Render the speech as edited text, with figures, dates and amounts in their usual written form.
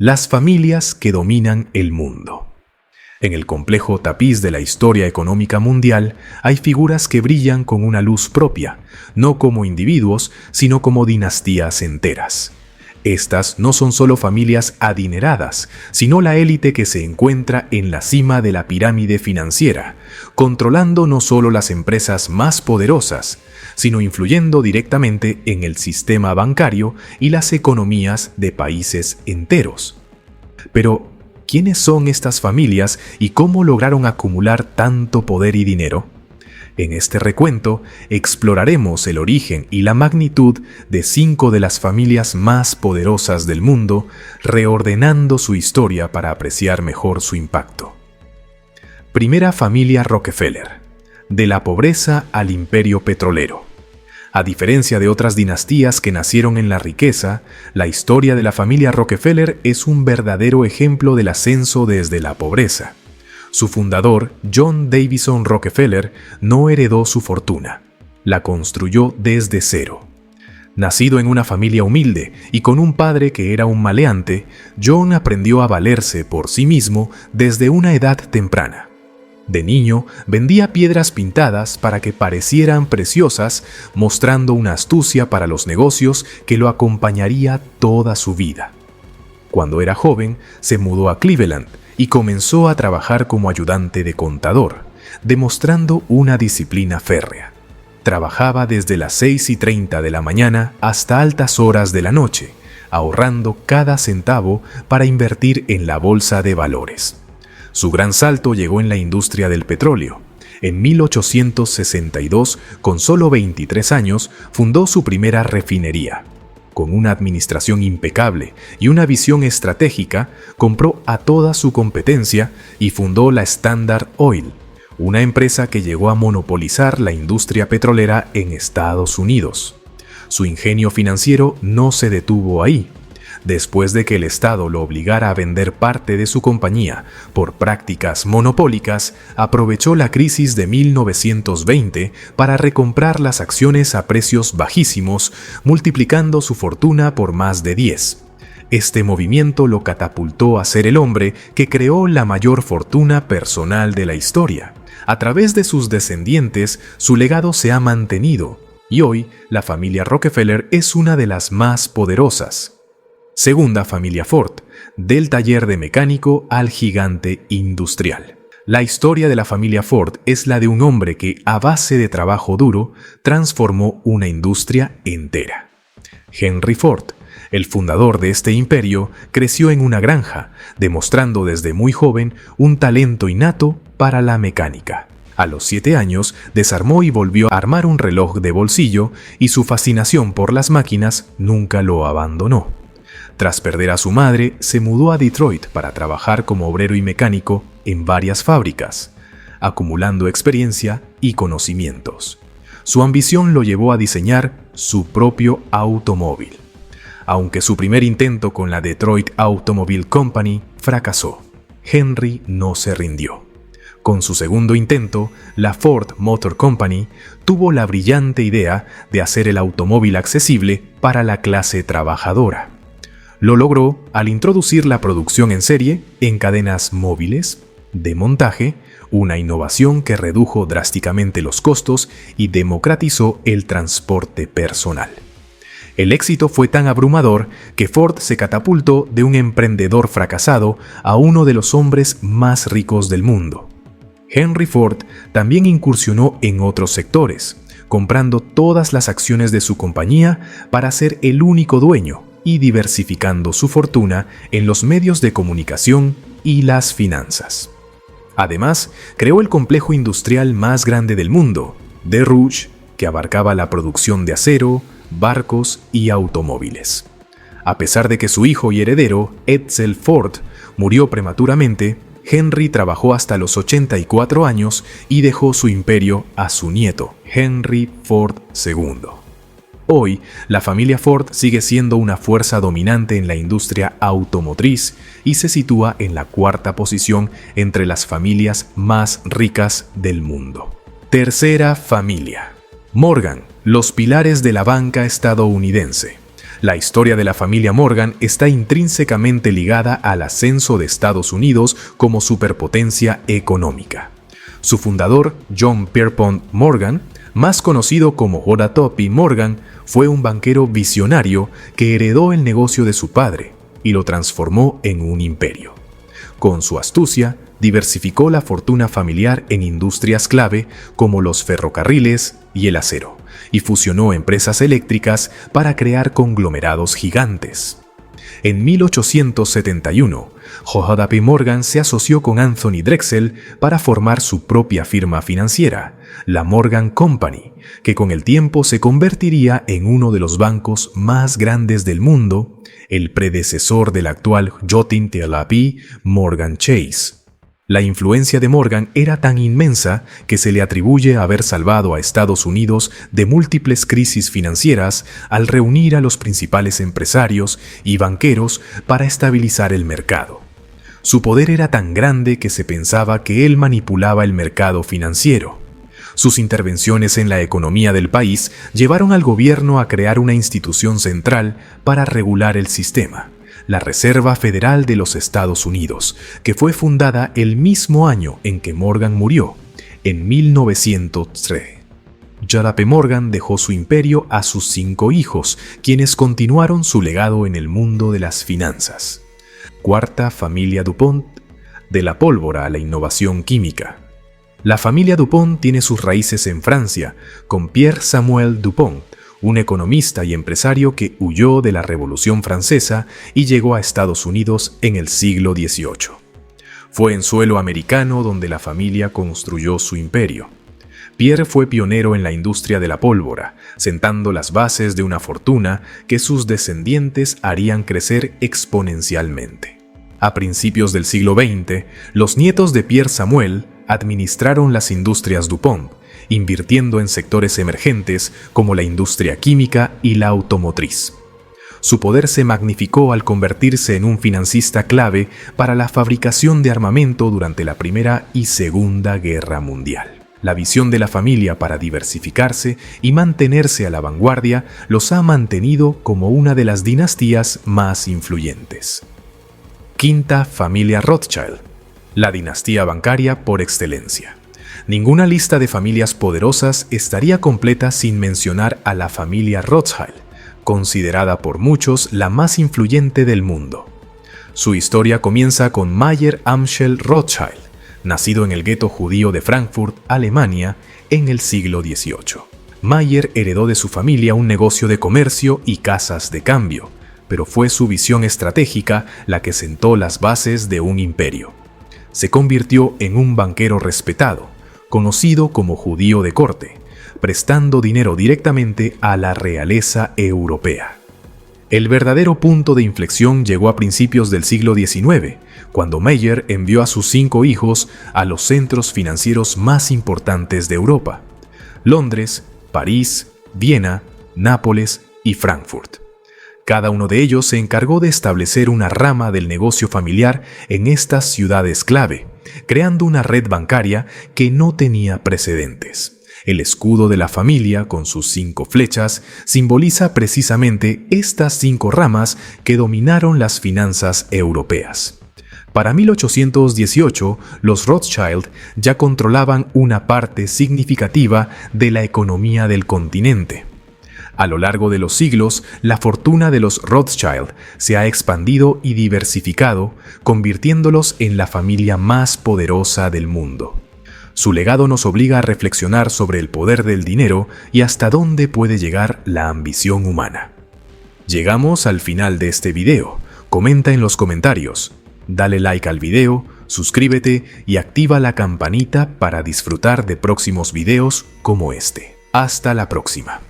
Las familias que dominan el mundo. En el complejo tapiz de la historia económica mundial hay figuras que brillan con una luz propia, no como individuos, sino como dinastías enteras. Estas no son solo familias adineradas, sino la élite que se encuentra en la cima de la pirámide financiera, controlando no solo las empresas más poderosas, sino influyendo directamente en el sistema bancario y las economías de países enteros. Pero, ¿quiénes son estas familias y cómo lograron acumular tanto poder y dinero? En este recuento exploraremos el origen y la magnitud de 5 de las familias más poderosas del mundo, reordenando su historia para apreciar mejor su impacto. Primera familia Rockefeller. De la pobreza al imperio petrolero. A diferencia de otras dinastías que nacieron en la riqueza, la historia de la familia Rockefeller es un verdadero ejemplo del ascenso desde la pobreza. Su fundador, John Davison Rockefeller, no heredó su fortuna, la construyó desde cero. Nacido en una familia humilde y con un padre que era un maleante, John aprendió a valerse por sí mismo desde una edad temprana. De niño, vendía piedras pintadas para que parecieran preciosas, mostrando una astucia para los negocios que lo acompañaría toda su vida. Cuando era joven, se mudó a Cleveland y comenzó a trabajar como ayudante de contador, demostrando una disciplina férrea. Trabajaba desde las 6:30 de la mañana hasta altas horas de la noche, ahorrando cada centavo para invertir en la bolsa de valores. Su gran salto llegó en la industria del petróleo. En 1862, con solo 23 años, fundó su primera refinería. Con una administración impecable y una visión estratégica, compró a toda su competencia y fundó la Standard Oil, una empresa que llegó a monopolizar la industria petrolera en Estados Unidos. Su ingenio financiero no se detuvo ahí. Después de que el Estado lo obligara a vender parte de su compañía por prácticas monopólicas, aprovechó la crisis de 1920 para recomprar las acciones a precios bajísimos, multiplicando su fortuna por más de 10. Este movimiento lo catapultó a ser el hombre que creó la mayor fortuna personal de la historia. A través de sus descendientes, su legado se ha mantenido, y hoy la familia Rockefeller es una de las más poderosas. Segunda familia Ford, del taller de mecánico al gigante industrial. La historia de la familia Ford es la de un hombre que, a base de trabajo duro, transformó una industria entera. Henry Ford, el fundador de este imperio, creció en una granja, demostrando desde muy joven un talento innato para la mecánica. A los 7 años, desarmó y volvió a armar un reloj de bolsillo y su fascinación por las máquinas nunca lo abandonó. Tras perder a su madre, se mudó a Detroit para trabajar como obrero y mecánico en varias fábricas, acumulando experiencia y conocimientos. Su ambición lo llevó a diseñar su propio automóvil. Aunque su primer intento con la Detroit Automobile Company fracasó, Henry no se rindió. Con su segundo intento, la Ford Motor Company tuvo la brillante idea de hacer el automóvil accesible para la clase trabajadora. Lo logró al introducir la producción en serie en cadenas móviles, de montaje, una innovación que redujo drásticamente los costos y democratizó el transporte personal. El éxito fue tan abrumador que Ford se catapultó de un emprendedor fracasado a uno de los hombres más ricos del mundo. Henry Ford también incursionó en otros sectores, comprando todas las acciones de su compañía para ser el único dueño y diversificando su fortuna en los medios de comunicación y las finanzas. Además, creó el complejo industrial más grande del mundo, de Rouge, que abarcaba la producción de acero, barcos y automóviles. A pesar de que su hijo y heredero, Edsel Ford, murió prematuramente, Henry trabajó hasta los 84 años y dejó su imperio a su nieto, Henry Ford II. Hoy, la familia Ford sigue siendo una fuerza dominante en la industria automotriz y se sitúa en la 4ª posición entre las familias más ricas del mundo. Tercera familia. Morgan, los pilares de la banca estadounidense. La historia de la familia Morgan está intrínsecamente ligada al ascenso de Estados Unidos como superpotencia económica. Su fundador, John Pierpont Morgan, más conocido como J.P. Morgan, fue un banquero visionario que heredó el negocio de su padre y lo transformó en un imperio. Con su astucia, diversificó la fortuna familiar en industrias clave como los ferrocarriles y el acero, y fusionó empresas eléctricas para crear conglomerados gigantes. En 1871, J.P. Morgan se asoció con Anthony Drexel para formar su propia firma financiera, la Morgan Company, que con el tiempo se convertiría en uno de los bancos más grandes del mundo, el predecesor del actual JP Morgan Chase. La influencia de Morgan era tan inmensa que se le atribuye haber salvado a Estados Unidos de múltiples crisis financieras al reunir a los principales empresarios y banqueros para estabilizar el mercado. Su poder era tan grande que se pensaba que él manipulaba el mercado financiero. Sus intervenciones en la economía del país llevaron al gobierno a crear una institución central para regular el sistema, la Reserva Federal de los Estados Unidos, que fue fundada el mismo año en que Morgan murió, en 1903. J.P. Morgan dejó su imperio a sus 5 hijos, quienes continuaron su legado en el mundo de las finanzas. Cuarta familia DuPont, de la pólvora a la innovación química. La familia DuPont tiene sus raíces en Francia, con Pierre Samuel DuPont, un economista y empresario que huyó de la Revolución Francesa y llegó a Estados Unidos en el siglo XVIII. Fue en suelo americano donde la familia construyó su imperio. Pierre fue pionero en la industria de la pólvora, sentando las bases de una fortuna que sus descendientes harían crecer exponencialmente. A principios del siglo XX, los nietos de Pierre Samuel administraron las industrias DuPont, invirtiendo en sectores emergentes como la industria química y la automotriz. Su poder se magnificó al convertirse en un financista clave para la fabricación de armamento durante la Primera y Segunda Guerra Mundial. La visión de la familia para diversificarse y mantenerse a la vanguardia los ha mantenido como una de las dinastías más influyentes. Quinta familia Rothschild, la dinastía bancaria por excelencia. Ninguna lista de familias poderosas estaría completa sin mencionar a la familia Rothschild, considerada por muchos la más influyente del mundo. Su historia comienza con Mayer Amschel Rothschild, nacido en el gueto judío de Frankfurt, Alemania, en el siglo XVIII. Mayer heredó de su familia un negocio de comercio y casas de cambio, pero fue su visión estratégica la que sentó las bases de un imperio. Se convirtió en un banquero respetado, conocido como judío de corte, prestando dinero directamente a la realeza europea. El verdadero punto de inflexión llegó a principios del siglo XIX, cuando Mayer envió a sus 5 hijos a los centros financieros más importantes de Europa: Londres, París, Viena, Nápoles y Frankfurt. Cada uno de ellos se encargó de establecer una rama del negocio familiar en estas ciudades clave, creando una red bancaria que no tenía precedentes. El escudo de la familia, con sus 5 flechas, simboliza precisamente estas 5 ramas que dominaron las finanzas europeas. Para 1818, los Rothschild ya controlaban una parte significativa de la economía del continente. A lo largo de los siglos, la fortuna de los Rothschild se ha expandido y diversificado, convirtiéndolos en la familia más poderosa del mundo. Su legado nos obliga a reflexionar sobre el poder del dinero y hasta dónde puede llegar la ambición humana. Llegamos al final de este video. Comenta en los comentarios, dale like al video, suscríbete y activa la campanita para disfrutar de próximos videos como este. Hasta la próxima.